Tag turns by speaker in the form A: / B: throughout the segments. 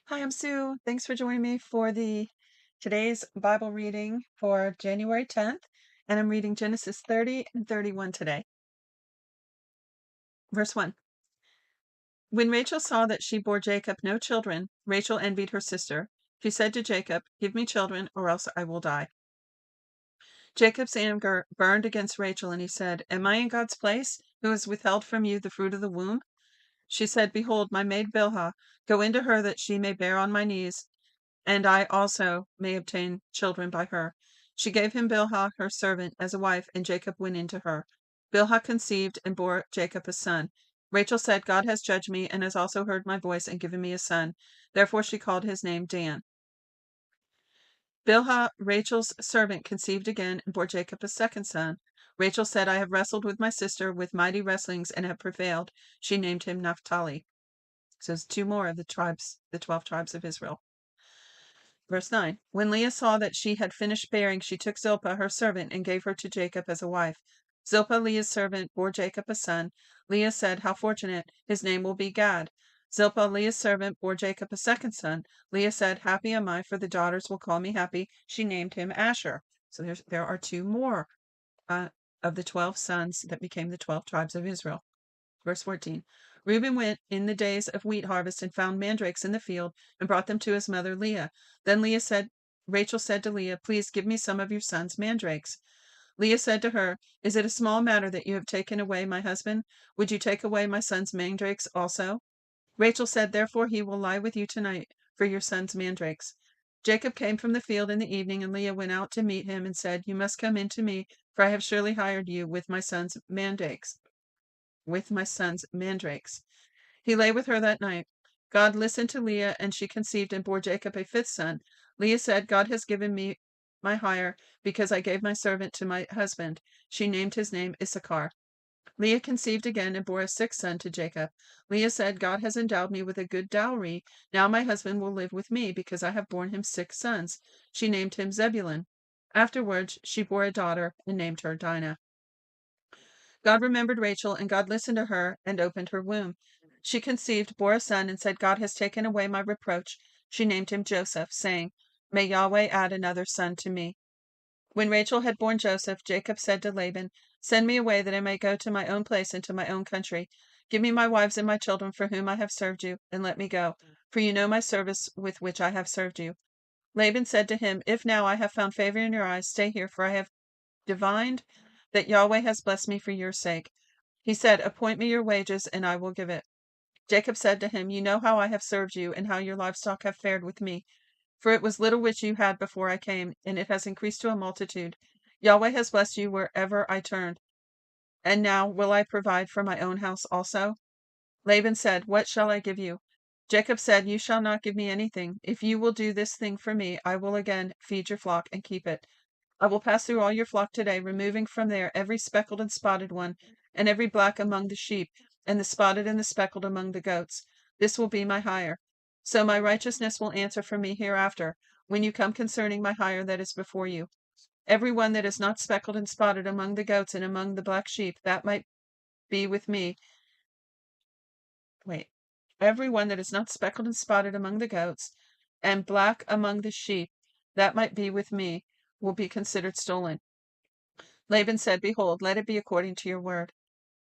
A: Hi, I'm Sue. Thanks for joining me for the today's Bible reading for January 10th, and I'm reading Genesis 30 and 31 today. Verse 1. When Rachel saw that she bore Jacob no children, Rachel envied her sister. She said to Jacob, "Give me children, or else I will die." Jacob's anger burned against Rachel, and he said, "Am I in God's place, who has withheld from you the fruit of the womb?" She said, "Behold, my maid Bilhah, go into her that she may bear on my knees, and I also may obtain children by her." She gave him Bilhah, her servant, as a wife, and Jacob went into her. Bilhah conceived and bore Jacob a son. Rachel said, "God has judged me and has also heard my voice and given me a son." Therefore she called his name Dan. Bilhah, Rachel's servant, conceived again and bore Jacob a second son. Rachel said, "I have wrestled with my sister with mighty wrestlings and have prevailed." She named him Naphtali. So it's two more of the tribes, the 12 tribes of Israel. Verse 9. When Leah saw that she had finished bearing, she took Zilpah, her servant, and gave her to Jacob as a wife. Zilpah, Leah's servant, bore Jacob a son. Leah said, "How fortunate! His name will be Gad." Zilpah, Leah's servant, bore Jacob a second son. Leah said, "Happy am I, for the daughters will call me happy." She named him Asher. So there are two more uh, of the 12 sons that became the 12 tribes of Israel. Verse 14. Reuben went in the days of wheat harvest and found mandrakes in the field and brought them to his mother Leah. Then Rachel said to Leah, "Please give me some of your son's mandrakes." Leah said to her, "Is it a small matter that you have taken away my husband? Would you take away my son's mandrakes also?" Rachel said, "Therefore he will lie with you tonight for your son's mandrakes." Jacob came from the field in the evening, and Leah went out to meet him and said, "You must come in to me, for I have surely hired you with my son's mandrakes. He lay with her that night. God listened to Leah, and she conceived and bore Jacob a fifth son. Leah said, "God has given me my hire, because I gave my servant to my husband." She named his name Issachar. Leah conceived again and bore a sixth son to Jacob. Leah said, "God has endowed me with a good dowry. Now my husband will live with me, because I have borne him 6 sons. She named him Zebulun. Afterwards she bore a daughter and named her Dinah. God remembered Rachel, and God listened to her and opened her womb. She conceived, bore a son, and said, "God has taken away my reproach." She named him Joseph, saying, "May Yahweh add another son to me." When Rachel had borne Joseph, Jacob said to Laban, "Send me away, that I may go to my own place and to my own country. Give me my wives and my children for whom I have served you, and let me go, for you know my service with which I have served you." Laban said to him, "If now I have found favor in your eyes, stay here, for I have divined that Yahweh has blessed me for your sake." He said, "Appoint me your wages, and I will give it." Jacob said to him, "You know how I have served you, and how your livestock have fared with me. For it was little which you had before I came, and it has increased to a multitude. Yahweh has blessed you wherever I turned. And now will I provide for my own house also?" Laban said, "What shall I give you?" Jacob said, "You shall not give me anything. If you will do this thing for me, I will again feed your flock and keep it. I will pass through all your flock today, removing from there every speckled and spotted one, and every black among the sheep, and the spotted and the speckled among the goats. This will be my hire. So my righteousness will answer for me hereafter, when you come concerning my hire that is before you. Every one that is not speckled and spotted among the goats and among the black sheep, that might be with me. Wait. Every one that is not speckled and spotted among the goats, and black among the sheep, that might be with me, will be considered stolen." Laban said, "Behold, let it be according to your word."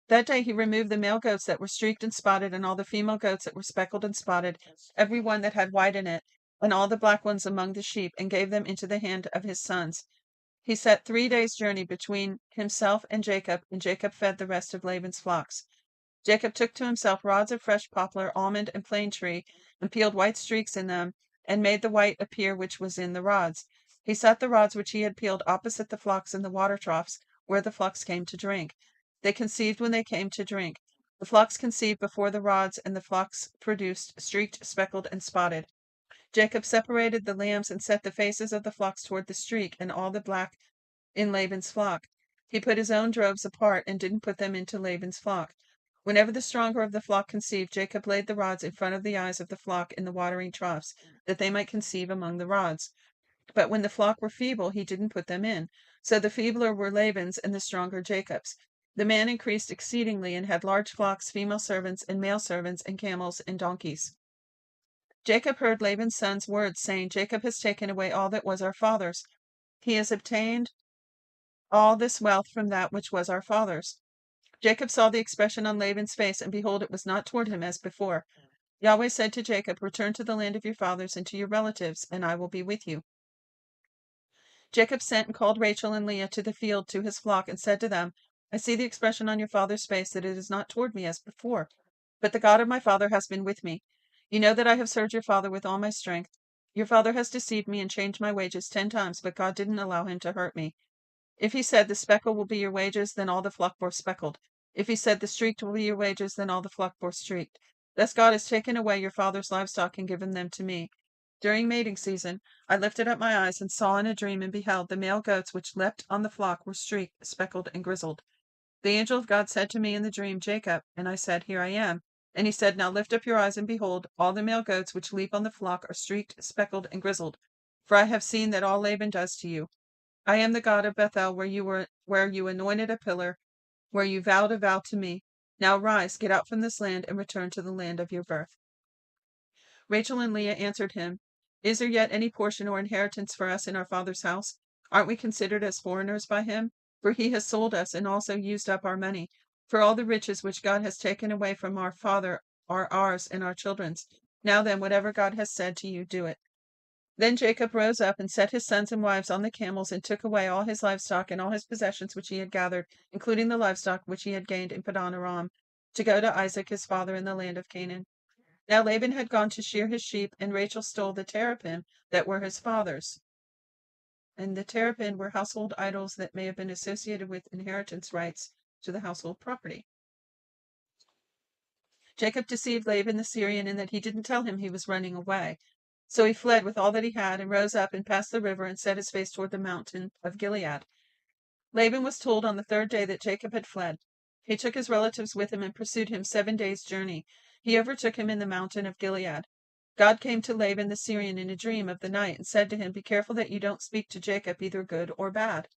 A: That day he removed the male goats that were streaked and spotted, and all the female goats that were speckled and spotted, every one that had white in it, and all the black ones among the sheep, and gave them into the hand of his sons. He set 3 days' journey between himself and Jacob fed the rest of Laban's flocks. Jacob took to himself rods of fresh poplar, almond, and plane tree, and peeled white streaks in them, and made the white appear which was in the rods. He set the rods which he had peeled opposite the flocks in the water troughs, where the flocks came to drink. They conceived when they came to drink. The flocks conceived before the rods, and the flocks produced, streaked, speckled, and spotted. Jacob separated the lambs and set the faces of the flocks toward the streak, and all the black in Laban's flock. He put his own droves apart, and didn't put them into Laban's flock. Whenever the stronger of the flock conceived, Jacob laid the rods in front of the eyes of the flock in the watering troughs, that they might conceive among the rods. But when the flock were feeble, he didn't put them in. So the feebler were Laban's, and the stronger Jacob's. The man increased exceedingly, and had large flocks, female servants, and male servants, and camels, and donkeys. Jacob heard Laban's son's words, saying, Jacob has taken away all that was our father's. He has obtained all this wealth from that which was our father's. Jacob saw the expression on Laban's face, and behold, it was not toward him as before. Yahweh said to Jacob, return to the land of your fathers and to your relatives, and I will be with you. Jacob sent and called Rachel and Leah to the field to his flock, and said to them, I see the expression on your father's face, that it is not toward me as before, but the God of my father has been with me. You know that I have served your father with all my strength. Your father has deceived me and changed my wages 10 times, but God didn't allow him to hurt me. If he said, the speckle will be your wages, then all the flock bore speckled. If he said, the streaked will be your wages, then all the flock bore streaked. Thus God has taken away your father's livestock and given them to me. During mating season, I lifted up my eyes and saw in a dream, and beheld, the male goats which leapt on the flock were streaked, speckled, and grizzled. The angel of God said to me in the dream, Jacob, and I said, Here I am. And he said, Now lift up your eyes, and behold, all the male goats which leap on the flock are streaked, speckled, and grizzled. For I have seen that all Laban does to you. I am the God of Bethel, where you anointed a pillar, where you vowed a vow to me. Now rise, get out from this land, and return to the land of your birth. Rachel and Leah answered him, Is there yet any portion or inheritance for us in our father's house? Aren't we considered as foreigners by him? For he has sold us and also used up our money. For all the riches which God has taken away from our father are ours and our children's. Now then, whatever God has said to you, do it. Then Jacob rose up and set his sons and wives on the camels, and took away all his livestock and all his possessions which he had gathered, including the livestock which he had gained in Padan Aram, to go to Isaac his father in the land of Canaan. Now Laban had gone to shear his sheep, and Rachel stole the teraphim that were his father's. And the teraphim were household idols that may have been associated with inheritance rights to the household property. Jacob deceived Laban the Syrian in that he didn't tell him he was running away. So he fled with all that he had, and rose up and passed the river, and set his face toward the mountain of Gilead. Laban was told on the 3rd day that Jacob had fled. He took his relatives with him and pursued him 7 days' journey. He overtook him in the mountain of Gilead. God came to Laban the Syrian in a dream of the night, and said to him, Be careful that you don't speak to Jacob either good or bad.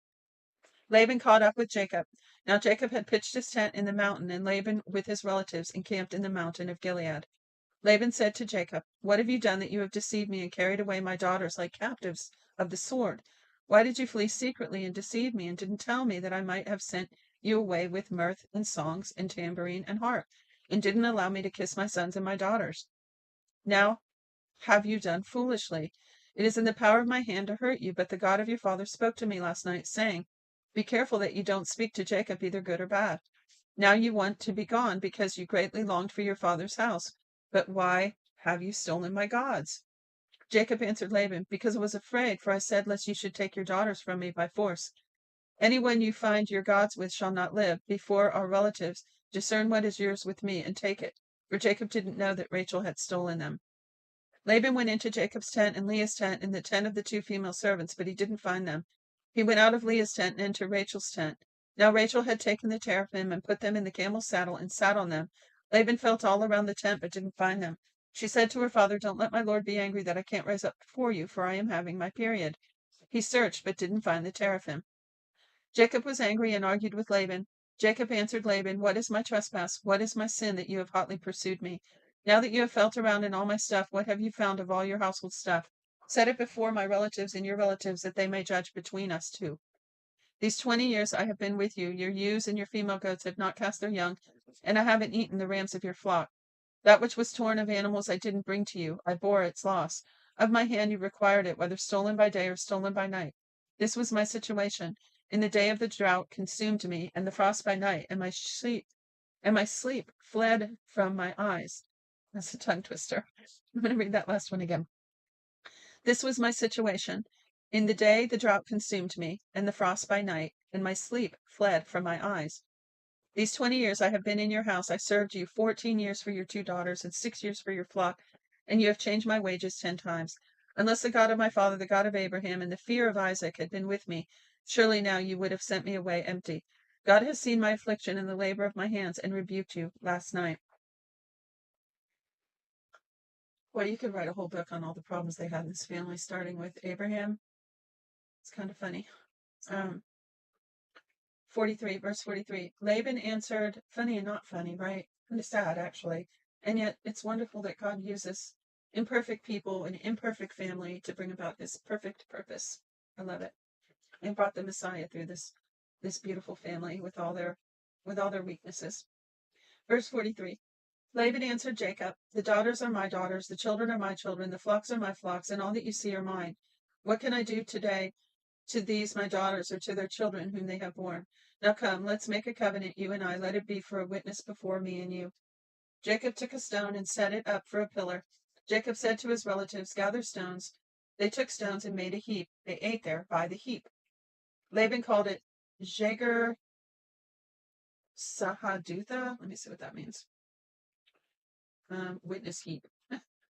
A: Laban caught up with Jacob. Now Jacob had pitched his tent in the mountain, and Laban with his relatives encamped in the mountain of Gilead. Laban said to Jacob, What have you done that you have deceived me and carried away my daughters like captives of the sword? Why did you flee secretly and deceive me, and didn't tell me that I might have sent you away with mirth and songs and tambourine and harp, and didn't allow me to kiss my sons and my daughters? Now have you done foolishly? It is in the power of my hand to hurt you, but the God of your father spoke to me last night, saying, Be careful that you don't speak to Jacob either good or bad. Now you want to be gone because you greatly longed for your father's house. But why have you stolen my gods? Jacob answered Laban, Because I was afraid, for I said, Lest you should take your daughters from me by force. Anyone you find your gods with shall not live. Before our relatives, discern what is yours with me, and take it. For Jacob didn't know that Rachel had stolen them. Laban went into Jacob's tent and Leah's tent and the tent of the 2 female servants, but he didn't find them. He went out of Leah's tent and entered Rachel's tent. Now Rachel had taken the teraphim and put them in the camel's saddle and sat on them. Laban felt all around the tent, but didn't find them. She said to her father, Don't let my lord be angry that I can't rise up before you, for I am having my period. He searched, but didn't find the teraphim. Jacob was angry and argued with Laban. Jacob answered Laban, What is my trespass? What is my sin that you have hotly pursued me? Now that you have felt around in all my stuff, what have you found of all your household stuff? Set it before my relatives and your relatives, that they may judge between us 2. These 20 years I have been with you. Your ewes and your female goats have not cast their young, and I haven't eaten the rams of your flock. That which was torn of animals I didn't bring to you. I bore its loss. Of my hand you required it, whether stolen by day or stolen by night. This was my situation. In the day of the drought consumed me, and the frost by night, and my sleep fled from my eyes. That's a tongue twister. I'm going to read that last one again. This was my situation. In the day the drought consumed me, and the frost by night, and my sleep fled from my eyes. These 20 years I have been in your house. I served you 14 years for your 2 daughters, and 6 years for your flock, and you have changed my wages 10 times. Unless the God of my father, the God of Abraham, and the fear of Isaac had been with me, surely now you would have sent me away empty. God has seen my affliction and the labor of my hands, and rebuked you last night. Well, you could write a whole book on all the problems they had in this family, starting with Abraham. It's kind of funny. 43, verse 43. Laban answered, funny and not funny, right? Kind of sad, actually. And yet it's wonderful that God uses imperfect people, an imperfect family to bring about his perfect purpose. I love it. And brought the Messiah through this beautiful family with all their weaknesses. Verse 43. Laban answered Jacob, the daughters are my daughters, the children are my children, the flocks are my flocks, and all that you see are mine. What can I do today to these my daughters or to their children whom they have borne? Now come, let's make a covenant, you and I. Let it be for a witness before me and you. Jacob took a stone and set it up for a pillar. Jacob said to his relatives, gather stones. They took stones and made a heap. They ate there by the heap. Laban called it Jager Sahadutha. Let me see what that means. Witness heap.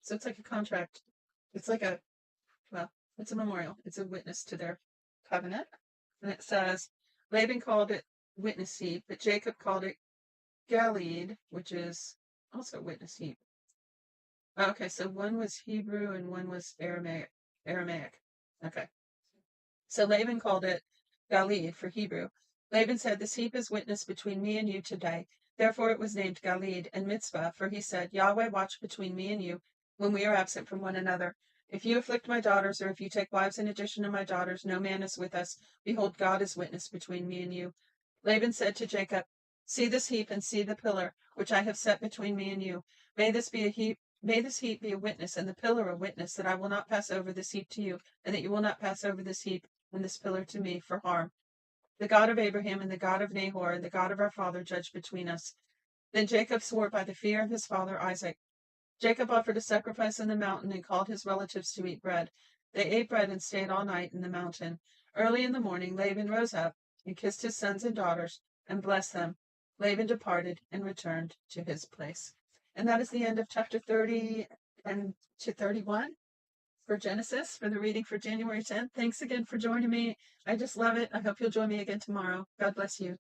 A: So it's like a contract. It's like it's a memorial. It's a witness to their covenant. And it says, Laban called it witness heap, but Jacob called it Galeed, which is also witness heap. Okay, so one was Hebrew and one was Aramaic. Okay. So Laban called it Galeed for Hebrew. Laban said, this heap is witness between me and you today. Therefore it was named Galeed and Mitzvah, for he said, Yahweh watch between me and you when we are absent from one another. If you afflict my daughters, or if you take wives in addition to my daughters, no man is with us. Behold, God is witness between me and you. Laban said to Jacob, see this heap and see the pillar, which I have set between me and you. May this heap be a witness, and the pillar a witness, that I will not pass over this heap to you, and that you will not pass over this heap and this pillar to me for harm. The God of Abraham and the God of Nahor and the God of our father judge between us. Then Jacob swore by the fear of his father Isaac. Jacob offered a sacrifice in the mountain and called his relatives to eat bread. They ate bread and stayed all night in the mountain. Early in the morning, Laban rose up and kissed his sons and daughters and blessed them. Laban departed and returned to his place. And that is the end of chapter 30 and to 31 for Genesis, for the reading for January 10th. Thanks again for joining me. I just love it. I hope you'll join me again tomorrow. God bless you.